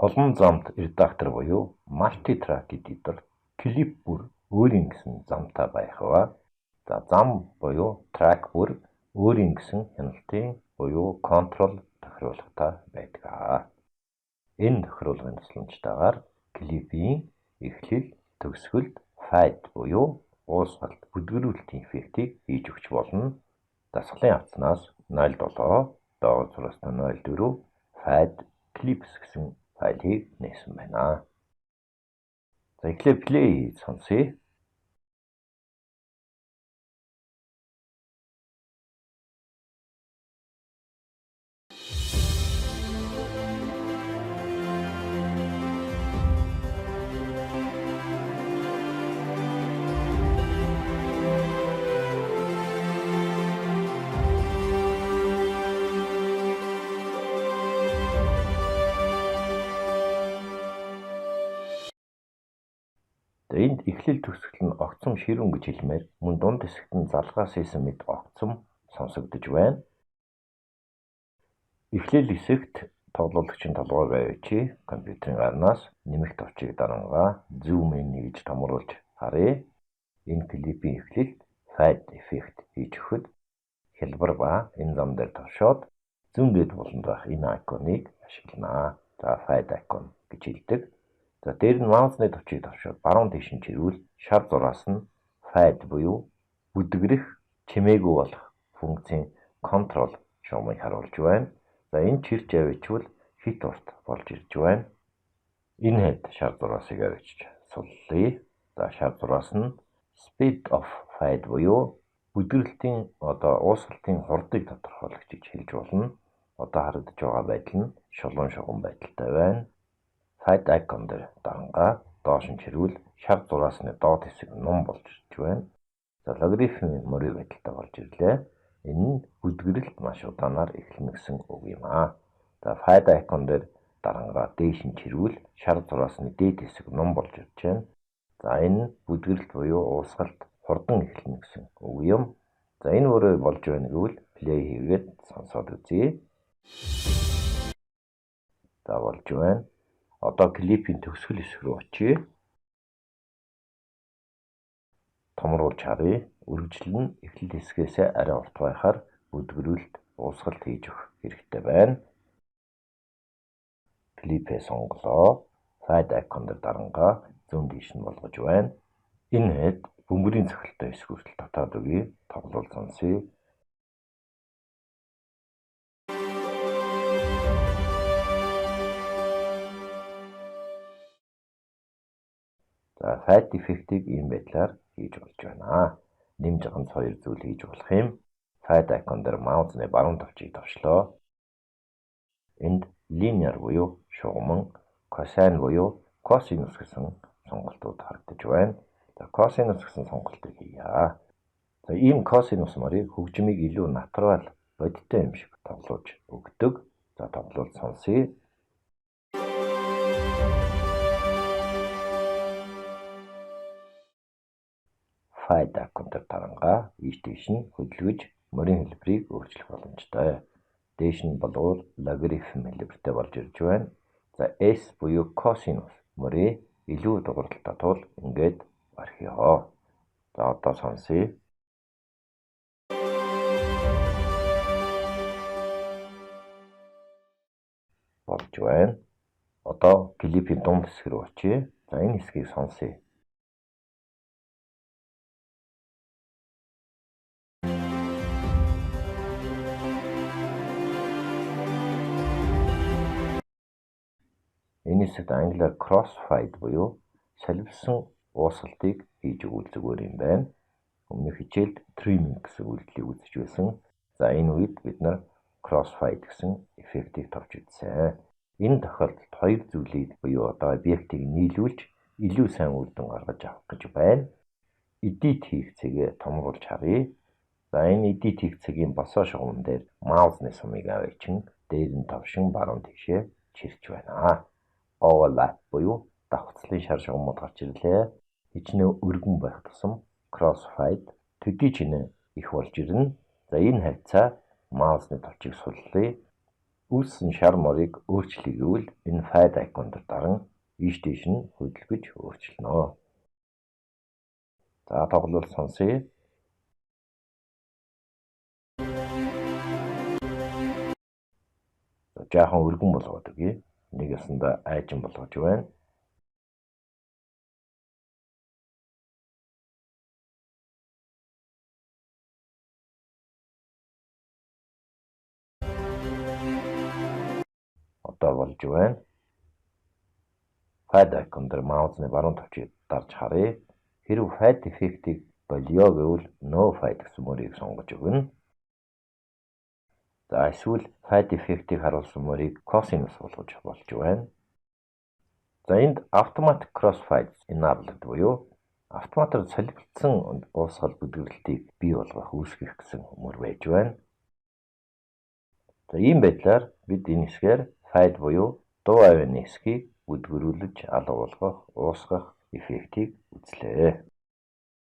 Олон замт редактор буюу multi-track editor клип бүр өөрийн гэсэн замтай байх ба зам буюу track бүр өөрийн гэсэн хяналтын буюу control тохируулгатай байдаг. Энэ тохируулгын тусламжтайгаар клипийн эхлэл, төгсгөлд fade буюу уусгалт бүдгэрүүлэлтийн эффектийг хийж өгч болно. Дасгалын хавцнаас 07 доогуур зурагтай 04 fade clips гэсэн файлыг нээсэн байна. За эхлээд play сонсъё. Энд эхлэл төгсгөл нь огцом ширүүн гэж хэлмээр мөн дунд хэсэгт нь залгаас хийсэн мэт огцом сонсогдож байна. Эхлэл хэсэгт тоглоомчийн толгой байвчи компьютерийн гарнаас нэмэгт очиг дарангаа zoom in гэж томруулж харъя. Энэ клипийн эхлэлд fade effect хийж өгөхөд хялбар ба энэ зам дээр товшоод зүүнгээд болонд байх энэ icon-ыг ашиглана. За fade icon гэж хэлдэг. За дээр нь маусны товчийг товшоод баруун тийш нь чирвэл шар зураас нь fade буюу бүдгэрэх чимээгүй болох функцийн control шугамыг харуулж байна. За энэ чирч авчвал хит урт болж ирж байна. Энэ хэд шар зураасыг авчиж суллая. За шар зураас нь speed of fade буюу бүдгэрэлтийн уусгалтын хурдыг тодорхойлох гэж хэлж болно. Одоо харагдаж байгаа байдал нь шулуун шугам байдалтай байна. Fade icon дээр дарангаа доош нь чирвэл шар зураасны доод хэсэг ном болж ирж байна. За логарифмын мөрийн байдалтай болж ирлээ. Энэ нь бүдгэрэлт маш удаанаар эхэлнэ гэсэн үг юм аа. За fade icon дээр дарангаа дээш нь чирвэл шар зураасны дээд хэсэг ном болж ирж байна. За энэ нь бүдгэрэлт буюу уусгалт хурдан эхэлнэ гэсэн үг юм. За энэ өөрөө болж байна гэвэл play хийгээд сонсоод үзье. За болж байна. Одоо клипийн төгсгөл хэсэг рүү очие. Томруулж харъя. Үргэлжлэл нь эхлэл хэсгээс арай урт байхаар бүдгэрүүлэлт уусгалт хийж өгөх хэрэгтэй байна. Клипээ сонголоо. Fade icon дээр дарангаа зүүн тийш нь болгож байна. Энэ хэд бөмбөрийн цохилтой хэсэг хүртэл татаад өгье. Тоглол сонсъё. За fade effect-ийг ийм байдлаар хийж болж байна. Нэмж ганц хоёр зүйл хийж болох юм. Fade icon дээр маусны баруун товчийг товчлоо. Энд linear буюу шугамн, cosine буюу cosinus гэсэн сонголтууд харагдаж байна. За cosinus гэсэн сонголтыг хийя. За ийм cosinus мөрийг хөгжмийг илүү натурал бодиттой юм шиг тоглож өгдөг. За тоглолт сонсъё. Fade icon дээр дарангаа ийш тийш нь хөдөлгөж мөрийн хэлбэрийг өөрчлөх боломжтой. Дээш нь болвол логарифм хэлбэртэй болж ирж байна. За S буюу cosinus мөрийг илүү дууралтаа тул ингээд орхиё. За одоо сонсъё. Болж байна. Одоо клипийн дунд хэсэг рүү очие. За энэ хэсгийг сонсъё. Энэ хэсэгт англиар crossfade буюу солилцсон уусгалтыг хийж өгвөл зүгээр юм байна. Өмнөх хичээлд trimming гэсэн үйлдэлийг үзэж байсан. За энэ үед бид нар crossfade гэсэн эффектийг товч үзсэн. Энэ тохиолдолд хоёр зүйлийг буюу объектыг нийлүүлж илүү сайн үр дүн гаргаж авах гэж байна. Edit хийх цэгээ томруулж харъя. За энэ edit хийх цэгийн босоо шугам дээр маусны сумыг аваачин дээр нь товшин баруун тийшээ чирч байна. Overlap буюу давхцлын шар шугамуд гарч ирлээ. Хичнээн өргөн байх тусам crossfade төдий чинээ их болж ирнэ. За энэ хавцаа маусны товчийг суллая. Үүссэн шар морийг өөрчлөе гэвэл энэ fade icon-д даран ийш тийш нь хөдөлгөж өөрчилнө. За тоглол сонсъё. Жаахан өргөн болгоод өгье. Нэг ясандаа айжин болгож байна. Одоо болж байна. Fade icon дээр маусны баруун товчийг дарж харъя. Хэрв fade effect-ийг болио гэвэл no fade гэсэн мөрийг сонгож өгнө. За эсвэл fade effect-ийг харуулсан мөрийг cosinus болгож болж байна. За энд automatic crossfade enabled буюу автоматар солилцсон уусгал бүдгэрлэлтийг бий болгох үүсгэх гэсэн мөр байж байна. За ийм байдлаар бид энэ хэсгээр fade буюу дуу авийн хэсгийг бүдгэрүүлж алга болгох, уусгах эффектийг үзлээ.